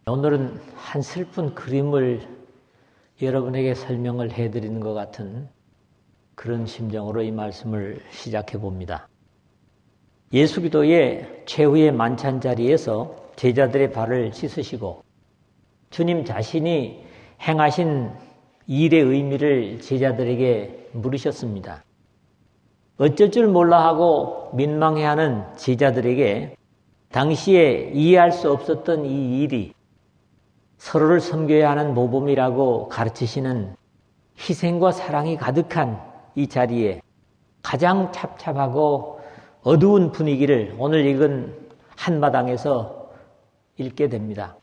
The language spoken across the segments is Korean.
오늘은 한 슬픈 그림을 여러분에게 설명을 해드리는 것 같은 그런 심정으로 이 말씀을 시작해 봅니다. 예수기도의 최후의 만찬 자리에서 제자들의 발을 씻으시고 주님 자신이 행하신 일의 의미를 제자들에게 물으셨습니다. 어쩔 줄 몰라 하고 민망해하는 제자들에게 당시에 이해할 수 없었던 이 일이 서로를 섬겨야 하는 모범이라고 가르치시는 희생과 사랑이 가득한 이 자리에 가장 찹찹하고 어두운 분위기를 오늘 읽은 한마당에서 읽게 됩니다.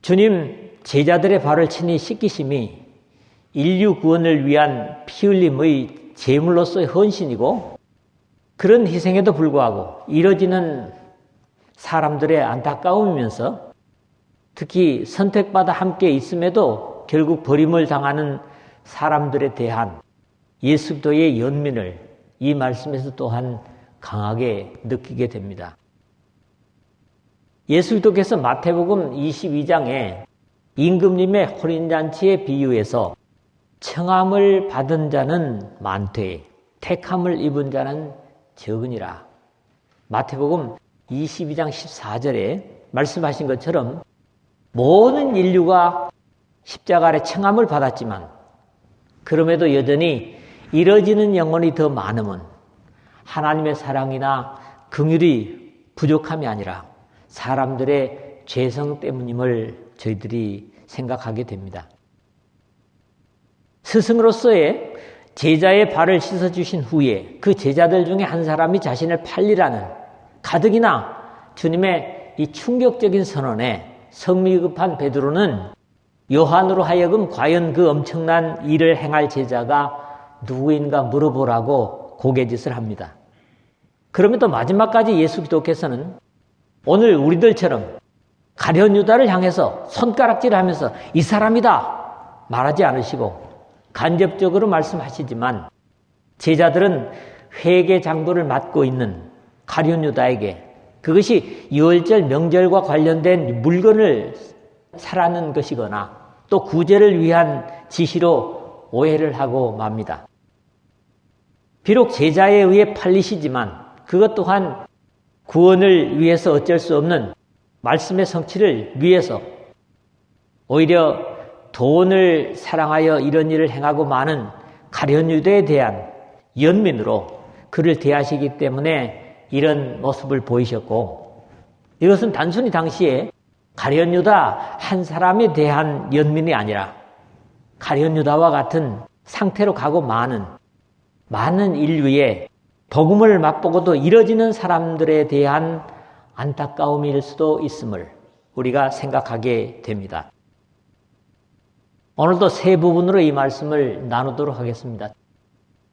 주님 제자들의 발을 친히 씻기심이 인류 구원을 위한 피 흘림의 제물로서의 헌신이고 그런 희생에도 불구하고 이뤄지는 사람들의 안타까움이면서 특히 선택받아 함께 있음에도 결국 버림을 당하는 사람들에 대한 예수도의 연민을 이 말씀에서 또한 강하게 느끼게 됩니다. 예수도께서 마태복음 22장에 임금님의 혼인잔치에 비유해서 청함을 받은 자는 많되 택함을 입은 자는 적으니라. 마태복음 22장 14절에 말씀하신 것처럼 모든 인류가 십자가 아래 청함을 받았지만 그럼에도 여전히 이뤄지는 영혼이 더 많음은 하나님의 사랑이나 긍휼이 부족함이 아니라 사람들의 죄성 때문임을 저희들이 생각하게 됩니다. 스승으로서의 제자의 발을 씻어주신 후에 그 제자들 중에 한 사람이 자신을 팔리라는 가뜩이나 주님의 이 충격적인 선언에 성미급한 베드로는 요한으로 하여금 과연 그 엄청난 일을 행할 제자가 누구인가 물어보라고 고개짓을 합니다. 그럼에도 마지막까지 예수 기도께서는 오늘 우리들처럼 가룟 유다를 향해서 손가락질하면서 이 사람이다 말하지 않으시고 간접적으로 말씀하시지만 제자들은 회개 장부를 맡고 있는 가룟 유다에게 그것이 유월절 명절과 관련된 물건을 사라는 것이거나 또 구제를 위한 지시로 오해를 하고 맙니다. 비록 제자에 의해 팔리시지만 그것 또한 구원을 위해서 어쩔 수 없는 말씀의 성취를 위해서 오히려 돈을 사랑하여 이런 일을 행하고 많은 가룟 유다에 대한 연민으로 그를 대하시기 때문에 이런 모습을 보이셨고 이것은 단순히 당시에 가룟 유다 한 사람에 대한 연민이 아니라 가룟 유다와 같은 상태로 가고 많은 인류의 복음을 맛보고도 이뤄지는 사람들에 대한 안타까움일 수도 있음을 우리가 생각하게 됩니다. 오늘도 세 부분으로 이 말씀을 나누도록 하겠습니다.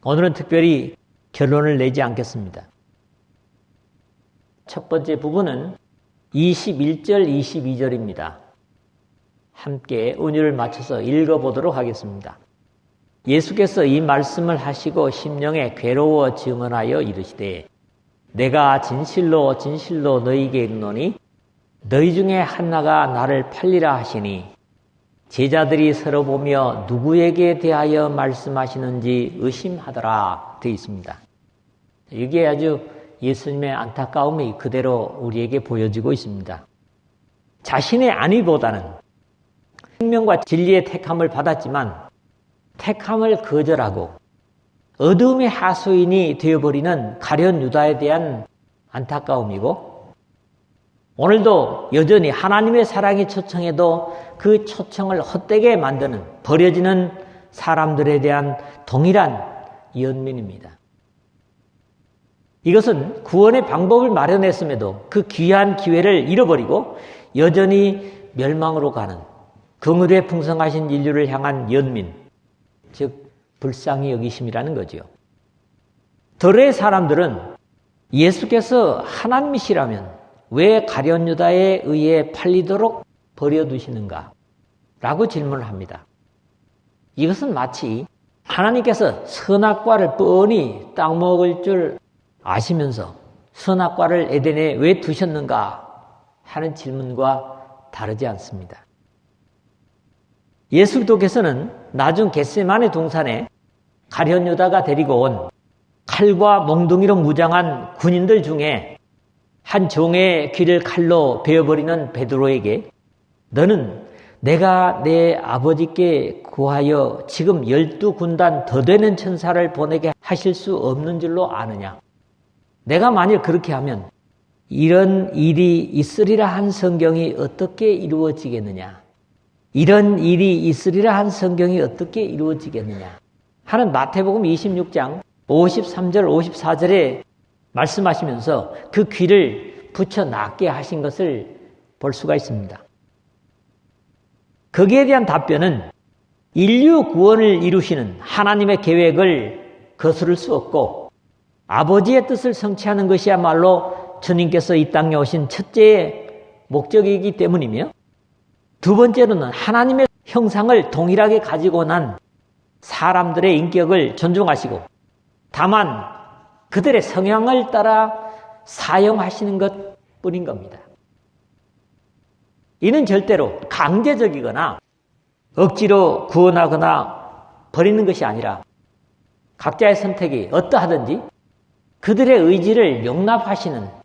오늘은 특별히 결론을 내지 않겠습니다. 첫 번째 부분은 21절, 22절입니다. 함께 운율을 맞춰서 읽어보도록 하겠습니다. 예수께서 이 말씀을 하시고 심령에 괴로워 증언하여 이르시되 내가 진실로 진실로 너희에게 이르노니 너희 중에 하나가 나를 팔리라 하시니 제자들이 서로 보며 누구에게 대하여 말씀하시는지 의심하더라 되어 있습니다. 이게 아주 예수님의 안타까움이 그대로 우리에게 보여지고 있습니다. 자신의 안위보다는 생명과 진리의 택함을 받았지만 택함을 거절하고 어둠의 하수인이 되어버리는 가룟 유다에 대한 안타까움이고 오늘도 여전히 하나님의 사랑이 초청해도 그 초청을 헛되게 만드는 버려지는 사람들에 대한 동일한 연민입니다. 이것은 구원의 방법을 마련했음에도 그 귀한 기회를 잃어버리고 여전히 멸망으로 가는 긍휼에 풍성하신 인류를 향한 연민, 즉 불쌍히 여기심이라는 거죠. 들의 사람들은 예수께서 하나님이시라면 왜 가룟 유다에 의해 팔리도록 버려두시는가? 라고 질문을 합니다. 이것은 마치 하나님께서 선악과를 뻔히 딱 먹을 줄 아시면서 선악과를 에덴에 왜 두셨는가 하는 질문과 다르지 않습니다. 예수 그리스도께서는 나중 겟세마네 동산에 가룟 유다가 데리고 온 칼과 몽둥이로 무장한 군인들 중에 한 종의 귀를 칼로 베어버리는 베드로에게 너는 내가 내 아버지께 구하여 지금 12군단 더 되는 천사를 보내게 하실 수 없는 줄로 아느냐? 내가 만일 그렇게 하면 이런 일이 있으리라 한 성경이 어떻게 이루어지겠느냐? 이런 일이 있으리라 한 성경이 어떻게 이루어지겠느냐? 하는 마태복음 26장 53절 54절에 말씀하시면서 그 귀를 붙여 낫게 하신 것을 볼 수가 있습니다. 거기에 대한 답변은 인류 구원을 이루시는 하나님의 계획을 거스를 수 없고 아버지의 뜻을 성취하는 것이야말로 주님께서 이 땅에 오신 첫째의 목적이기 때문이며 두 번째로는 하나님의 형상을 동일하게 가지고 난 사람들의 인격을 존중하시고 다만 그들의 성향을 따라 사용하시는 것뿐인 겁니다. 이는 절대로 강제적이거나 억지로 구원하거나 버리는 것이 아니라 각자의 선택이 어떠하든지 그들의 의지를 용납하시는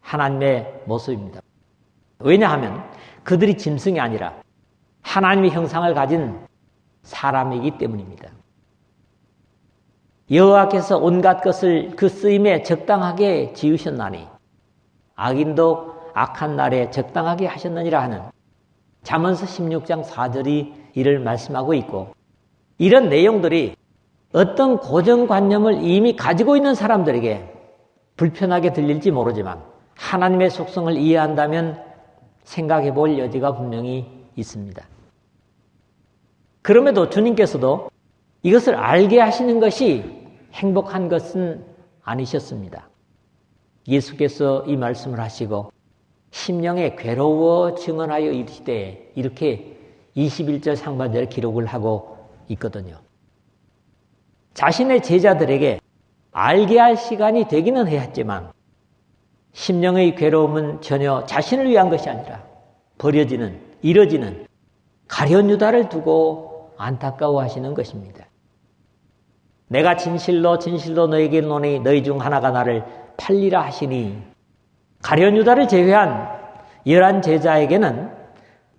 하나님의 모습입니다. 왜냐하면 그들이 짐승이 아니라 하나님의 형상을 가진 사람이기 때문입니다. 여호와께서 온갖 것을 그 쓰임에 적당하게 지으셨나니 악인도 악한 날에 적당하게 하셨느니라 하는 잠언서 16장 4절이 이를 말씀하고 있고 이런 내용들이 어떤 고정관념을 이미 가지고 있는 사람들에게 불편하게 들릴지 모르지만 하나님의 속성을 이해한다면 생각해 볼 여지가 분명히 있습니다. 그럼에도 주님께서도 이것을 알게 하시는 것이 행복한 것은 아니셨습니다. 예수께서 이 말씀을 하시고 심령에 괴로워 증언하여 이르시되 이렇게 21절 상반절에 기록을 하고 있거든요. 자신의 제자들에게 알게 할 시간이 되기는 했지만 심령의 괴로움은 전혀 자신을 위한 것이 아니라 버려지는, 이뤄지는 가룟 유다를 두고 안타까워하시는 것입니다. 내가 진실로 진실로 너에게 이르노니 너희 중 하나가 나를 팔리라 하시니 가룟 유다를 제외한 11 제자에게는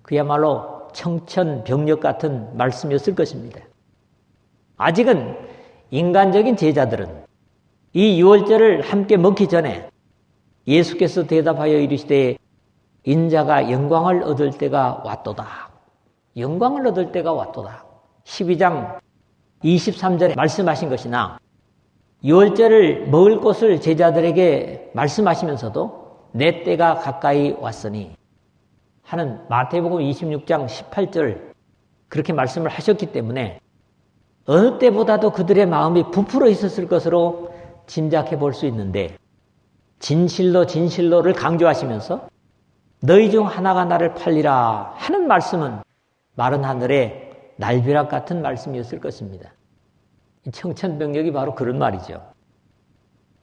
그야말로 청천벽력 같은 말씀이었을 것입니다. 아직은 인간적인 제자들은 이 유월절을 함께 먹기 전에 예수께서 대답하여 이르시되 인자가 영광을 얻을 때가 왔도다. 영광을 얻을 때가 왔도다. 12장 23절에 말씀하신 것이나 유월절을 먹을 것을 제자들에게 말씀하시면서도 내 때가 가까이 왔으니 하는 마태복음 26장 18절 그렇게 말씀을 하셨기 때문에 어느 때보다도 그들의 마음이 부풀어 있었을 것으로 짐작해 볼 수 있는데 진실로 진실로를 강조하시면서 너희 중 하나가 나를 팔리라 하는 말씀은 마른 하늘의 날벼락 같은 말씀이었을 것입니다. 청천벽력이 바로 그런 말이죠.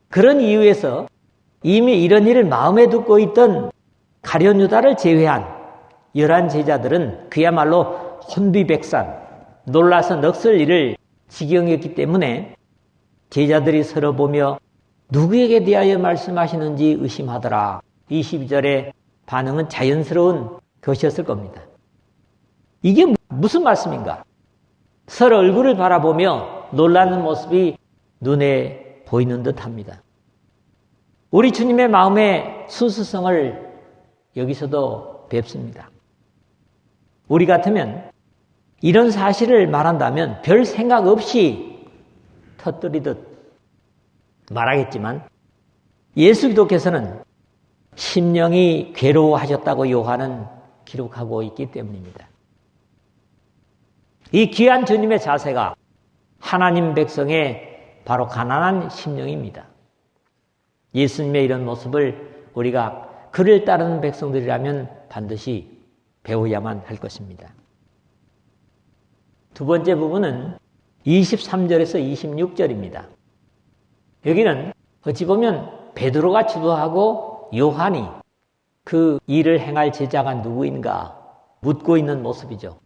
그런 이유에서 이미 이런 일을 마음에 두고 있던 가룟 유다를 제외한 11 제자들은 그야말로 혼비백산, 놀라서 넋을 잃을 지경이었기 때문에 제자들이 서로 보며 누구에게 대하여 말씀하시는지 의심하더라. 22절의 반응은 자연스러운 것이었을 겁니다. 이게 무슨 말씀인가? 서로 얼굴을 바라보며 놀라는 모습이 눈에 보이는 듯합니다. 우리 주님의 마음의 순수성을 여기서도 뵙습니다. 우리 같으면 이런 사실을 말한다면 별 생각 없이 터뜨리듯 말하겠지만 예수 그리스도께서는 심령이 괴로워하셨다고 요한은 기록하고 있기 때문입니다. 이 귀한 주님의 자세가 하나님 백성의 바로 가난한 심령입니다. 예수님의 이런 모습을 우리가 그를 따르는 백성들이라면 반드시 배워야만 할 것입니다. 두 번째 부분은 23절에서 26절입니다. 여기는 어찌 보면 베드로가 주도하고 요한이 그 일을 행할 제자가 누구인가 묻고 있는 모습이죠.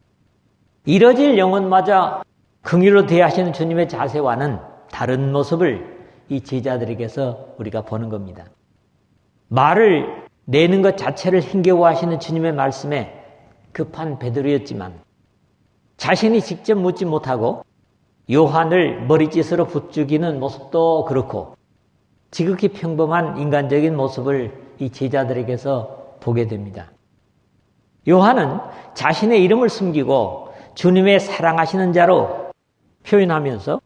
이뤄질 영혼마저 긍휼로 대하시는 주님의 자세와는 다른 모습을 이 제자들에게서 우리가 보는 겁니다. 말을 내는 것 자체를 힘겨워하시는 주님의 말씀에 급한 베드로였지만 자신이 직접 묻지 못하고 요한을 머리짓으로 부추기는 모습도 그렇고 지극히 평범한 인간적인 모습을 이 제자들에게서 보게 됩니다. 요한은 자신의 이름을 숨기고 주님의 사랑하시는 자로 표현하면서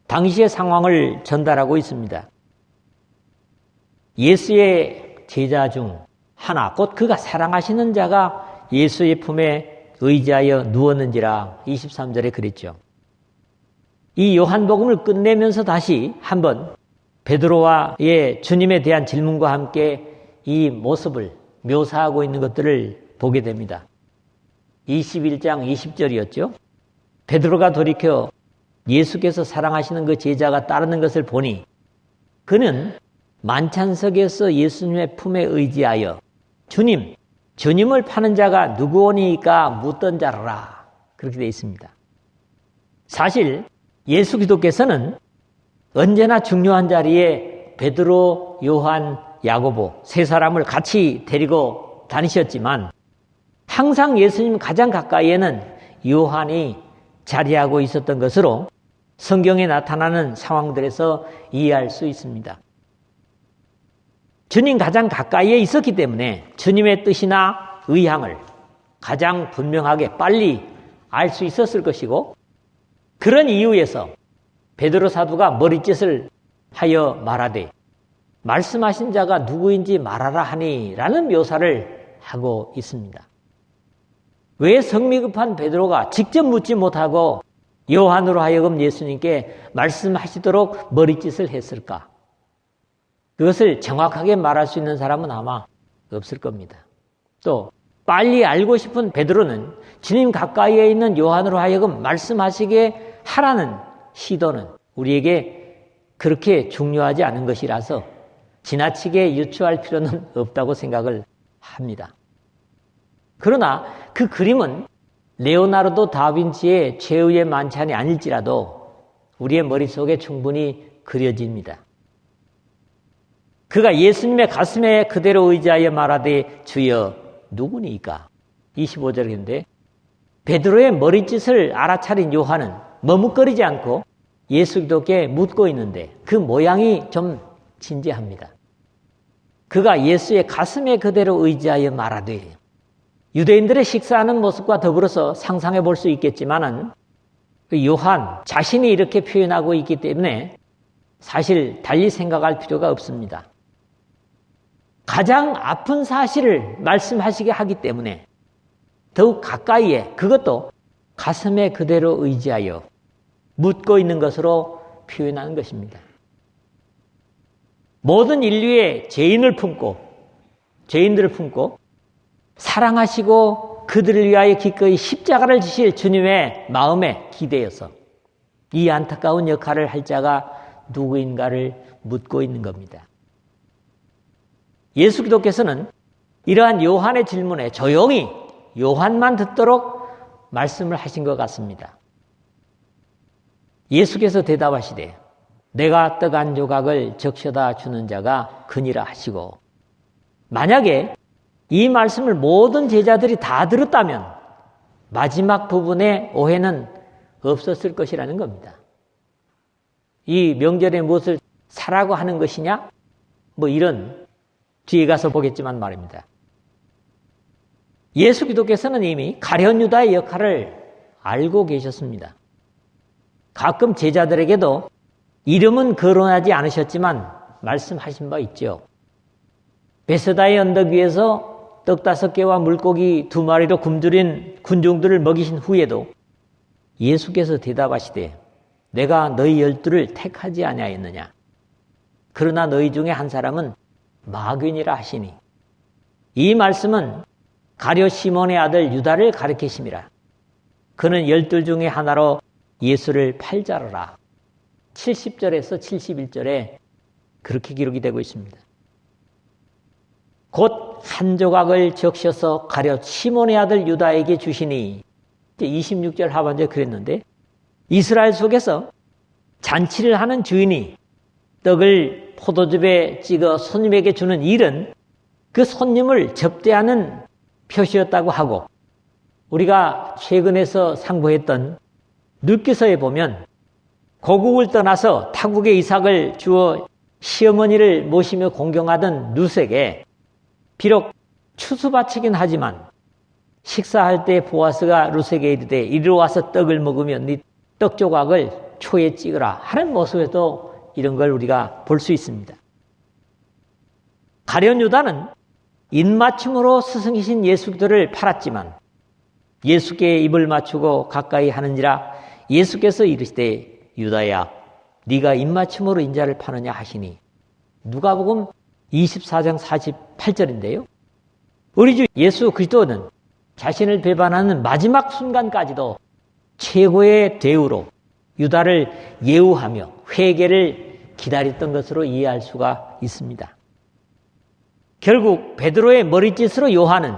당시의 상황을 전달하고 있습니다. 예수의 제자 중 하나, 곧 그가 사랑하시는 자가 예수의 품에 의지하여 누웠는지라 23절에 그랬죠. 이 요한복음을 끝내면서 다시 한번 베드로와의 주님에 대한 질문과 함께 이 모습을 묘사하고 있는 것들을 보게 됩니다. 21장 20절이었죠. 베드로가 돌이켜 예수께서 사랑하시는 그 제자가 따르는 것을 보니 그는 만찬석에서 예수님의 품에 의지하여 주님을 파는 자가 누구오니까 묻던 자라 그렇게 되어 있습니다. 사실 예수 기독께서는 언제나 중요한 자리에 베드로, 요한, 야고보 세 사람을 같이 데리고 다니셨지만 항상 예수님 가장 가까이에는 요한이 자리하고 있었던 것으로 성경에 나타나는 상황들에서 이해할 수 있습니다. 주님 가장 가까이에 있었기 때문에 주님의 뜻이나 의향을 가장 분명하게 빨리 알 수 있었을 것이고 그런 이유에서 베드로 사도가 머리짓을 하여 말하되 말씀하신 자가 누구인지 말하라 하니 라는 묘사를 하고 있습니다. 왜 성미급한 베드로가 직접 묻지 못하고 요한으로 하여금 예수님께 말씀하시도록 머리짓을 했을까? 그것을 정확하게 말할 수 있는 사람은 아마 없을 겁니다. 또 빨리 알고 싶은 베드로는 주님 가까이에 있는 요한으로 하여금 말씀하시게 하라는 시도는 우리에게 그렇게 중요하지 않은 것이라서 지나치게 유추할 필요는 없다고 생각을 합니다. 그러나 그 그림은 레오나르도 다빈치의 최후의 만찬이 아닐지라도 우리의 머릿속에 충분히 그려집니다. 그가 예수님의 가슴에 그대로 의지하여 말하되 주여 누구니까? 25절인데 베드로의 머리짓을 알아차린 요한은 머뭇거리지 않고 예수 기독께 묻고 있는데 그 모양이 좀 진지합니다. 그가 예수의 가슴에 그대로 의지하여 말하되 유대인들의 식사하는 모습과 더불어서 상상해 볼 수 있겠지만은 그 요한 자신이 이렇게 표현하고 있기 때문에 사실 달리 생각할 필요가 없습니다. 가장 아픈 사실을 말씀하시게 하기 때문에 더욱 가까이에 그것도 가슴에 그대로 의지하여 묻고 있는 것으로 표현하는 것입니다. 모든 인류의 죄인들을 품고 사랑하시고 그들을 위하여 기꺼이 십자가를 지실 주님의 마음에 기대어서 이 안타까운 역할을 할 자가 누구인가를 묻고 있는 겁니다. 예수 기독께서는 이러한 요한의 질문에 조용히 요한만 듣도록 말씀을 하신 것 같습니다. 예수께서 대답하시되 내가 떡 한 조각을 적셔다 주는 자가 그니라 하시고 만약에 이 말씀을 모든 제자들이 다 들었다면 마지막 부분에 오해는 없었을 것이라는 겁니다. 이 명절에 무엇을 사라고 하는 것이냐? 이런 뒤에 가서 보겠지만 말입니다. 예수 기독께서는 이미 가룟 유다의 역할을 알고 계셨습니다. 가끔 제자들에게도 이름은 거론하지 않으셨지만 말씀하신 바 있죠. 베세다의 언덕 위에서 떡 5개와 물고기 2마리로 굶주린 군중들을 먹이신 후에도 예수께서 대답하시되 내가 너희 12를 택하지 아니하였느냐. 그러나 너희 중에 한 사람은 마귀니라 하시니 이 말씀은 가룟 시몬의 아들 유다를 가리키심이라. 그는 12 중에 하나로 예수를 팔자로라. 70절에서 71절에 그렇게 기록이 되고 있습니다. 곧 한 조각을 적셔서 가려 시몬의 아들 유다에게 주시니 26절 하반절에 그랬는데 이스라엘 속에서 잔치를 하는 주인이 떡을 포도즙에 찍어 손님에게 주는 일은 그 손님을 접대하는 표시였다고 하고 우리가 최근에서 상고했던 룻기서에 보면 고국을 떠나서 타국의 이삭을 주어 시어머니를 모시며 공경하던 룻에게 비록 추수바치긴 하지만 식사할 때 보아스가 룻에게 이르되 이리로 와서 떡을 먹으면 네 떡 조각을 초에 찍으라 하는 모습에도 이런 걸 우리가 볼 수 있습니다. 가룟 유다는 입맞춤으로 스승이신 예수들을 팔았지만 예수께 입을 맞추고 가까이 하는지라 예수께서 이르시되 유다야 네가 입맞춤으로 인자를 파느냐 하시니 누가복음 24장 48절인데요. 우리 주 예수 그리스도는 자신을 배반하는 마지막 순간까지도 최고의 대우로 유다를 예우하며 회개를 기다렸던 것으로 이해할 수가 있습니다. 결국 베드로의 머리짓으로 요한은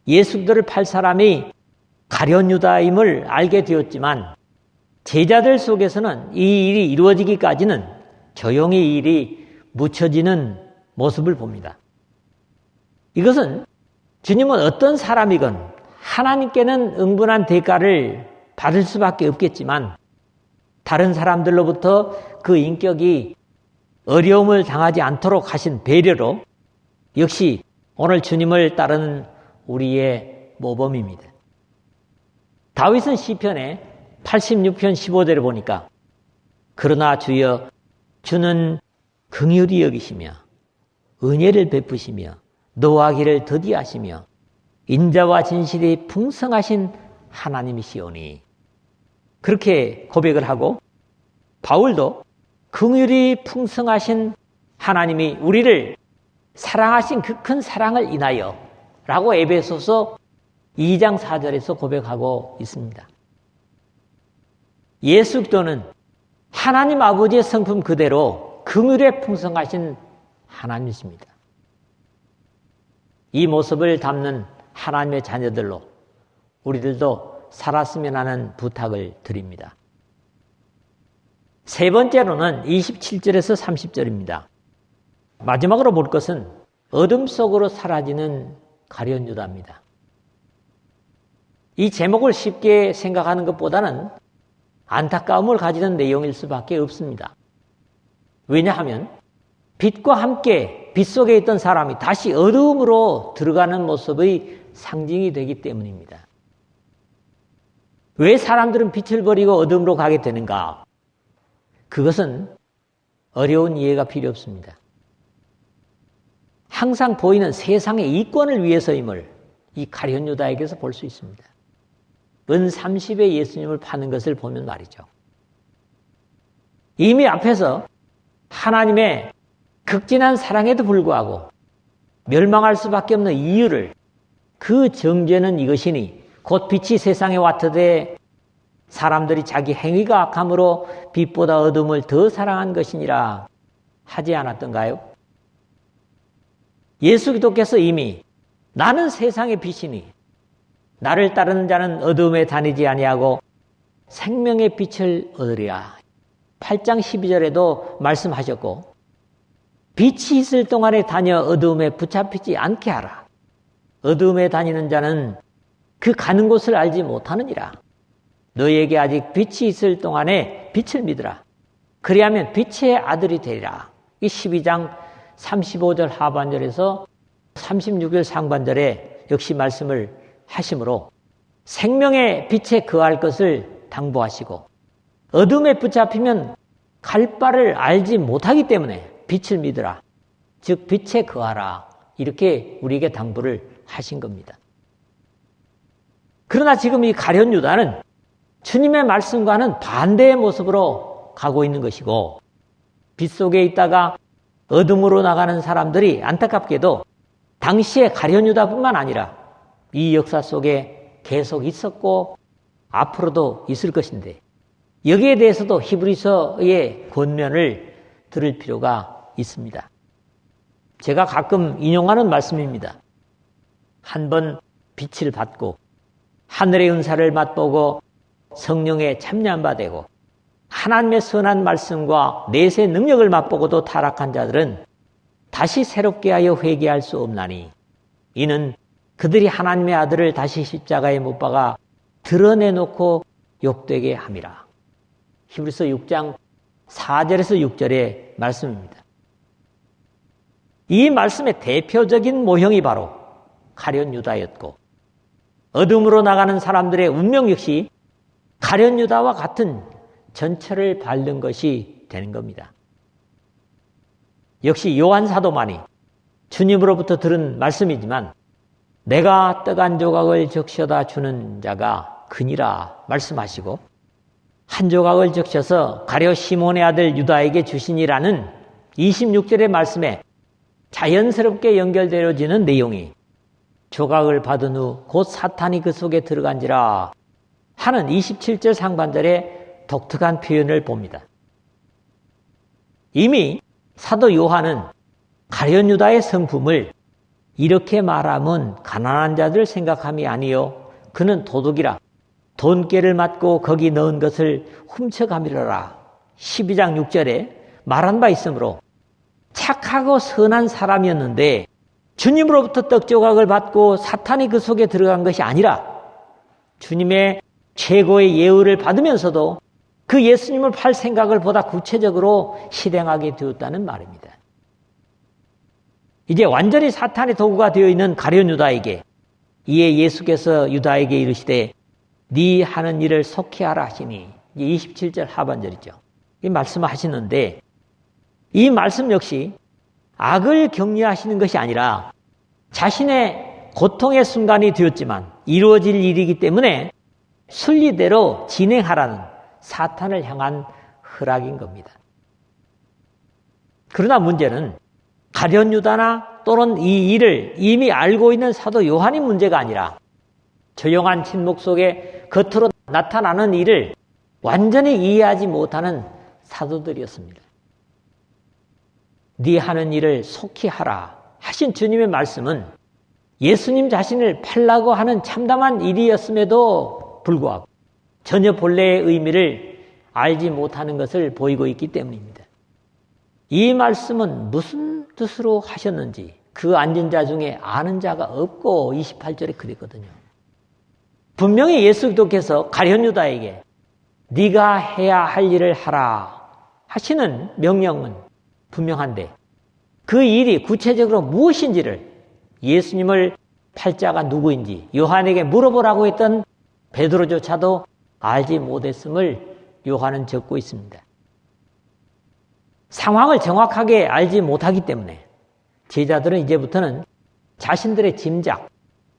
예수들을 팔 사람이 가룟 유다임을 알게 되었지만 제자들 속에서는 이 일이 이루어지기까지는 조용히 이 일이 묻혀지는 모습을 봅니다. 이것은 주님은 어떤 사람이건 하나님께는 응분한 대가를 받을 수밖에 없겠지만 다른 사람들로부터 그 인격이 어려움을 당하지 않도록 하신 배려로 역시 오늘 주님을 따르는 우리의 모범입니다. 다윗은 시편에 86편 15절을 보니까 그러나 주여 주는 긍휼히 여기시며 은혜를 베푸시며 노하기를 더디하시며 인자와 진실이 풍성하신 하나님이시오니 그렇게 고백을 하고 바울도 긍휼이 풍성하신 하나님이 우리를 사랑하신 그 큰 사랑을 인하여 라고 에베소서 2장 4절에서 고백하고 있습니다. 예수 그리스도는 하나님 아버지의 성품 그대로 긍휼에 풍성하신 하나님이십니다. 이 모습을 담는 하나님의 자녀들로 우리들도 살았으면 하는 부탁을 드립니다. 세 번째로는 27절에서 30절입니다. 마지막으로 볼 것은 어둠 속으로 사라지는 가룟 유다입니다. 이 제목을 쉽게 생각하는 것보다는 안타까움을 가지는 내용일 수밖에 없습니다. 왜냐하면 빛과 함께 빛 속에 있던 사람이 다시 어두움으로 들어가는 모습의 상징이 되기 때문입니다. 왜 사람들은 빛을 버리고 어둠으로 가게 되는가? 그것은 어려운 이해가 필요 없습니다. 항상 보이는 세상의 이권을 위해서임을 이 가룟 유다에게서 볼 수 있습니다. 은 30에 예수님을 파는 것을 보면 말이죠. 이미 앞에서 하나님의 극진한 사랑에도 불구하고 멸망할 수밖에 없는 이유를 그 정죄는 이것이니 곧 빛이 세상에 왔으되 사람들이 자기 행위가 악함으로 빛보다 어둠을 더 사랑한 것이니라 하지 않았던가요? 예수 그리스도께서 이미 나는 세상의 빛이니 나를 따르는 자는 어둠에 다니지 아니하고 생명의 빛을 얻으리라 8장 12절에도 말씀하셨고 빛이 있을 동안에 다녀 어두움에 붙잡히지 않게 하라. 어두움에 다니는 자는 그 가는 곳을 알지 못하느니라. 너희에게 아직 빛이 있을 동안에 빛을 믿으라. 그리하면 빛의 아들이 되리라. 이 12장 35절 하반절에서 36절 상반절에 역시 말씀을 하심으로 생명의 빛에 거할 것을 당부하시고 어둠에 붙잡히면 갈 바를 알지 못하기 때문에 빛을 믿으라. 즉 빛에 거하라. 이렇게 우리에게 당부를 하신 겁니다. 그러나 지금 이 가룟 유다는 주님의 말씀과는 반대의 모습으로 가고 있는 것이고 빛 속에 있다가 어둠으로 나가는 사람들이 안타깝게도 당시에 가룟 유다뿐만 아니라 이 역사 속에 계속 있었고 앞으로도 있을 것인데 여기에 대해서도 히브리서의 권면을 들을 필요가 있습니다. 제가 가끔 인용하는 말씀입니다. 한 번 빛을 받고 하늘의 은사를 맛보고 성령에 참여한 바 되고 하나님의 선한 말씀과 내세 능력을 맛보고도 타락한 자들은 다시 새롭게 하여 회개할 수 없나니 이는 그들이 하나님의 아들을 다시 십자가에 못 박아 드러내놓고 욕되게 함이라. 히브리서 6장 4절에서 6절의 말씀입니다. 이 말씀의 대표적인 모형이 바로 가룟 유다였고 어둠으로 나가는 사람들의 운명 역시 가룟 유다와 같은 전철을 밟는 것이 되는 겁니다. 역시 요한 사도만이 주님으로부터 들은 말씀이지만 내가 떡 한 조각을 적셔다 주는 자가 그니라 말씀하시고 한 조각을 적셔서 가룟 시몬의 아들 유다에게 주시니라는 26절의 말씀에 자연스럽게 연결되어지는 내용이 조각을 받은 후 곧 사탄이 그 속에 들어간지라 하는 27절 상반절의 독특한 표현을 봅니다. 이미 사도 요한은 가룟 유다의 성품을 이렇게 말하면 가난한 자들 생각함이 아니요 그는 도둑이라 돈깨를 맞고 거기 넣은 것을 훔쳐가미러라 12장 6절에 말한 바 있으므로 착하고 선한 사람이었는데 주님으로부터 떡조각을 받고 사탄이 그 속에 들어간 것이 아니라 주님의 최고의 예우를 받으면서도 그 예수님을 팔 생각을 보다 구체적으로 실행하게 되었다는 말입니다. 이제 완전히 사탄의 도구가 되어 있는 가룟 유다에게 이에 예수께서 유다에게 이르시되 네 하는 일을 속히 하라 하시니 27절 하반절이죠. 이 말씀을 하시는데 이 말씀 역시 악을 격려하시는 것이 아니라 자신의 고통의 순간이 되었지만 이루어질 일이기 때문에 순리대로 진행하라는 사탄을 향한 허락인 겁니다. 그러나 문제는 가룟 유다나 또는 이 일을 이미 알고 있는 사도 요한이 문제가 아니라 조용한 침묵 속에 겉으로 나타나는 일을 완전히 이해하지 못하는 사도들이었습니다. 네 하는 일을 속히 하라 하신 주님의 말씀은 예수님 자신을 팔라고 하는 참담한 일이었음에도 불구하고 전혀 본래의 의미를 알지 못하는 것을 보이고 있기 때문입니다. 이 말씀은 무슨 뜻으로 하셨는지 그 앉은 자 중에 아는 자가 없고 28절에 그랬거든요. 분명히 예수께서 가룟 유다에게 네가 해야 할 일을 하라 하시는 명령은 분명한데 그 일이 구체적으로 무엇인지를 예수님을 팔자가 누구인지 요한에게 물어보라고 했던 베드로조차도 알지 못했음을 요한은 적고 있습니다. 상황을 정확하게 알지 못하기 때문에 제자들은 이제부터는 자신들의 짐작,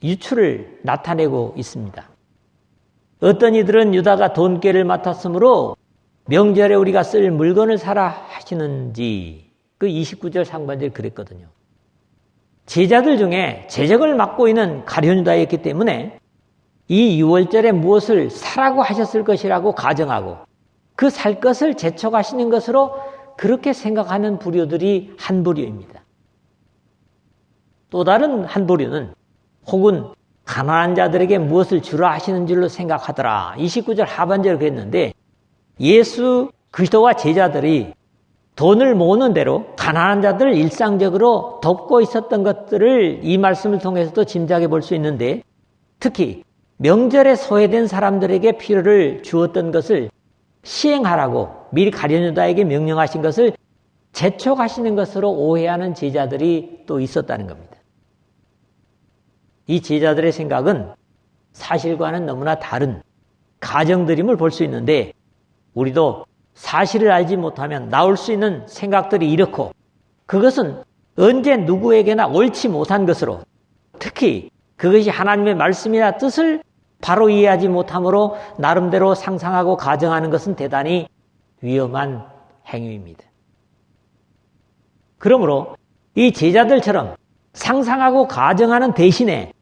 유추를 나타내고 있습니다. 어떤 이들은 유다가 돈꾀를 맡았으므로 명절에 우리가 쓸 물건을 사라 하시는지 그 29절 상반절에 그랬거든요. 제자들 중에 재정을 맡고 있는 가룟 유다였기 때문에 이 6월절에 무엇을 사라고 하셨을 것이라고 가정하고 그 살 것을 재촉하시는 것으로 그렇게 생각하는 부류들이 한 부류입니다. 또 다른 한 부류는 혹은 가난한 자들에게 무엇을 주라 하시는 줄로 생각하더라. 29절 하반절을 그랬는데 예수 그리스도와 제자들이 돈을 모으는 대로 가난한 자들을 일상적으로 돕고 있었던 것들을 이 말씀을 통해서도 짐작해 볼 수 있는데 특히 명절에 소외된 사람들에게 필요를 주었던 것을 시행하라고 미리 가룟 유다에게 명령하신 것을 재촉하시는 것으로 오해하는 제자들이 또 있었다는 겁니다. 이 제자들의 생각은 사실과는 너무나 다른 가정들임을 볼 수 있는데 우리도 사실을 알지 못하면 나올 수 있는 생각들이 이렇고 그것은 언제 누구에게나 옳지 못한 것으로 특히 그것이 하나님의 말씀이나 뜻을 바로 이해하지 못함으로 나름대로 상상하고 가정하는 것은 대단히 위험한 행위입니다. 그러므로 이 제자들처럼 상상하고 가정하는 대신에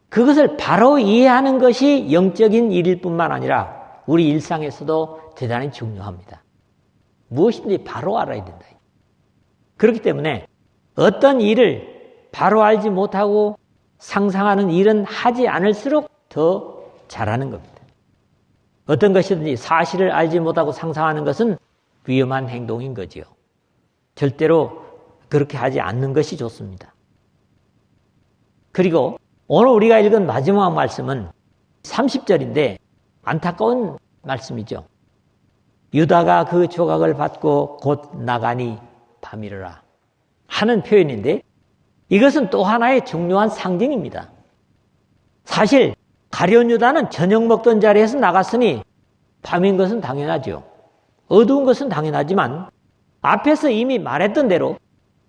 그것을 바로 이해하는 것이 영적인 일일 뿐만 아니라 우리 일상에서도 대단히 중요합니다. 무엇인지 바로 알아야 된다. 그렇기 때문에 어떤 일을 바로 알지 못하고 상상하는 일은 하지 않을수록 더 잘하는 겁니다. 어떤 것이든지 사실을 알지 못하고 상상하는 것은 위험한 행동인 거지요. 절대로 그렇게 하지 않는 것이 좋습니다. 그리고 오늘 우리가 읽은 마지막 말씀은 30절인데 안타까운 말씀이죠. 유다가 그 조각을 받고 곧 나가니 밤이르라 하는 표현인데 이것은 또 하나의 중요한 상징입니다. 사실 가룟 유다는 저녁 먹던 자리에서 나갔으니 밤인 것은 당연하죠. 어두운 것은 당연하지만 앞에서 이미 말했던 대로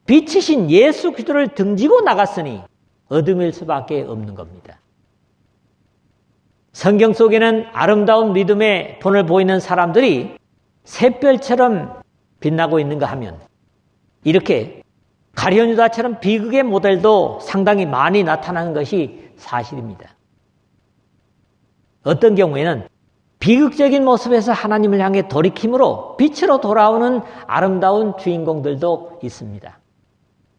빛이신 예수 그리스도를 등지고 나갔으니 어둠일 수밖에 없는 겁니다. 성경 속에는 아름다운 믿음의 본을 보이는 사람들이 샛별처럼 빛나고 있는가 하면 이렇게 가룟 유다처럼 비극의 모델도 상당히 많이 나타나는 것이 사실입니다. 어떤 경우에는 비극적인 모습에서 하나님을 향해 돌이킴으로 빛으로 돌아오는 아름다운 주인공들도 있습니다.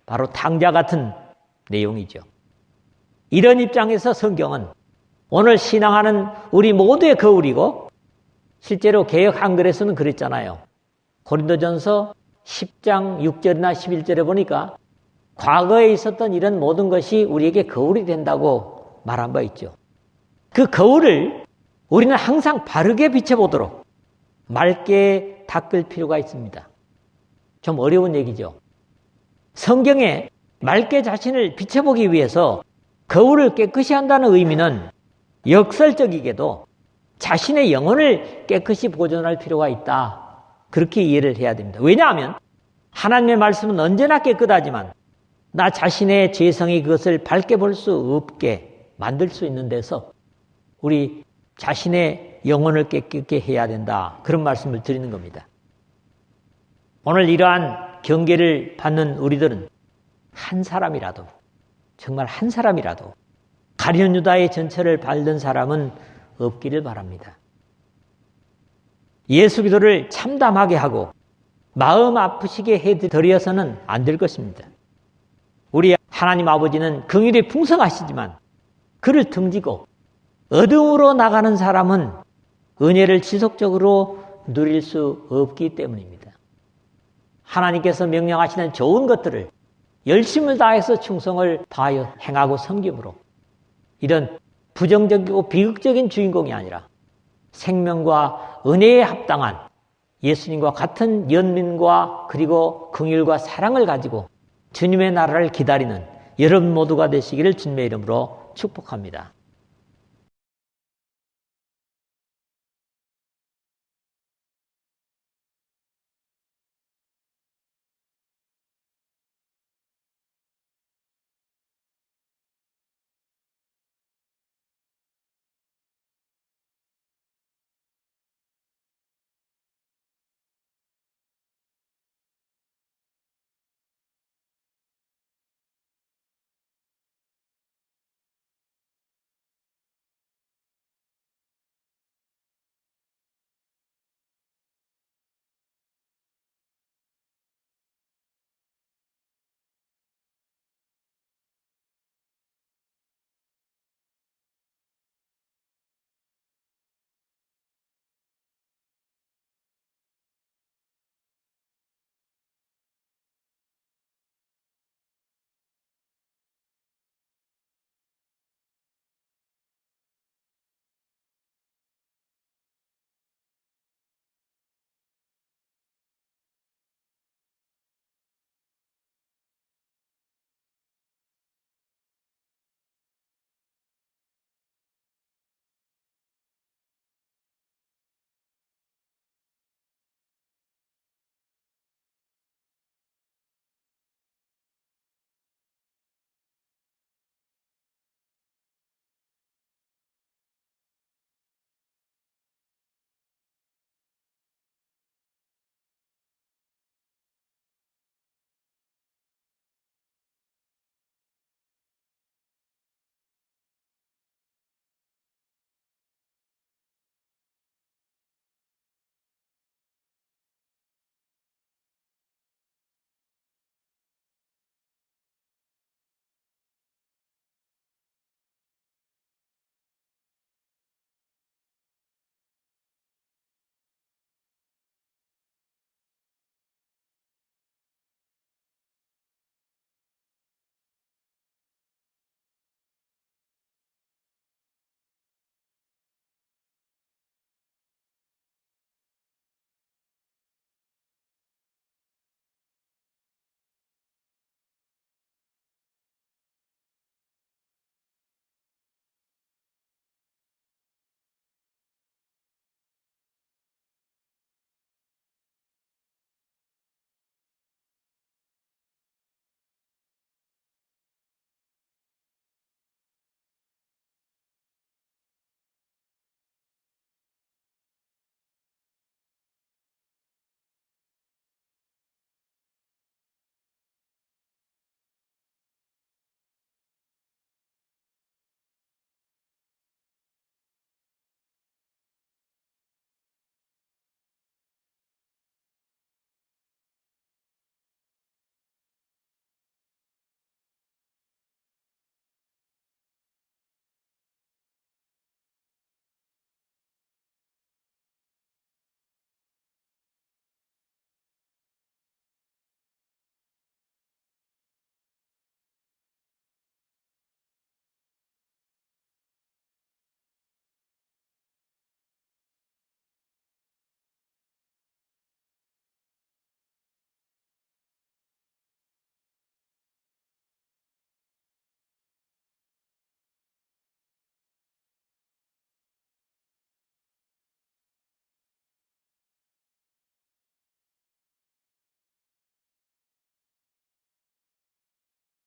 바로 탕자 같은 내용이죠. 이런 입장에서 성경은 오늘 신앙하는 우리 모두의 거울이고 실제로 개역 한글에서는 그랬잖아요. 고린도전서 10장 6절이나 11절에 보니까 과거에 있었던 이런 모든 것이 우리에게 거울이 된다고 말한 바 있죠. 그 거울을 우리는 항상 바르게 비춰보도록 맑게 닦을 필요가 있습니다. 좀 어려운 얘기죠. 성경에 맑게 자신을 비춰보기 위해서 거울을 깨끗이 한다는 의미는 역설적이게도 자신의 영혼을 깨끗이 보존할 필요가 있다. 그렇게 이해를 해야 됩니다. 왜냐하면 하나님의 말씀은 언제나 깨끗하지만 나 자신의 죄성이 그것을 밝게 볼 수 없게 만들 수 있는 데서 우리 자신의 영혼을 깨끗게 해야 된다. 그런 말씀을 드리는 겁니다. 오늘 이러한 경계를 받는 우리들은 한 사람이라도 정말 한 사람이라도 가룟 유다의 전철을 밟는 사람은 없기를 바랍니다. 예수 기도를 참담하게 하고 마음 아프시게 해드려서는 안 될 것입니다. 우리 하나님 아버지는 긍휼이 풍성하시지만 그를 등지고 어둠으로 나가는 사람은 은혜를 지속적으로 누릴 수 없기 때문입니다. 하나님께서 명령하시는 좋은 것들을 열심을 다해서 충성을 다하여 행하고 섬김으로 이런 부정적이고 비극적인 주인공이 아니라 생명과 은혜에 합당한 예수님과 같은 연민과 그리고 긍휼과 사랑을 가지고 주님의 나라를 기다리는 여러분 모두가 되시기를 주님의 이름으로 축복합니다.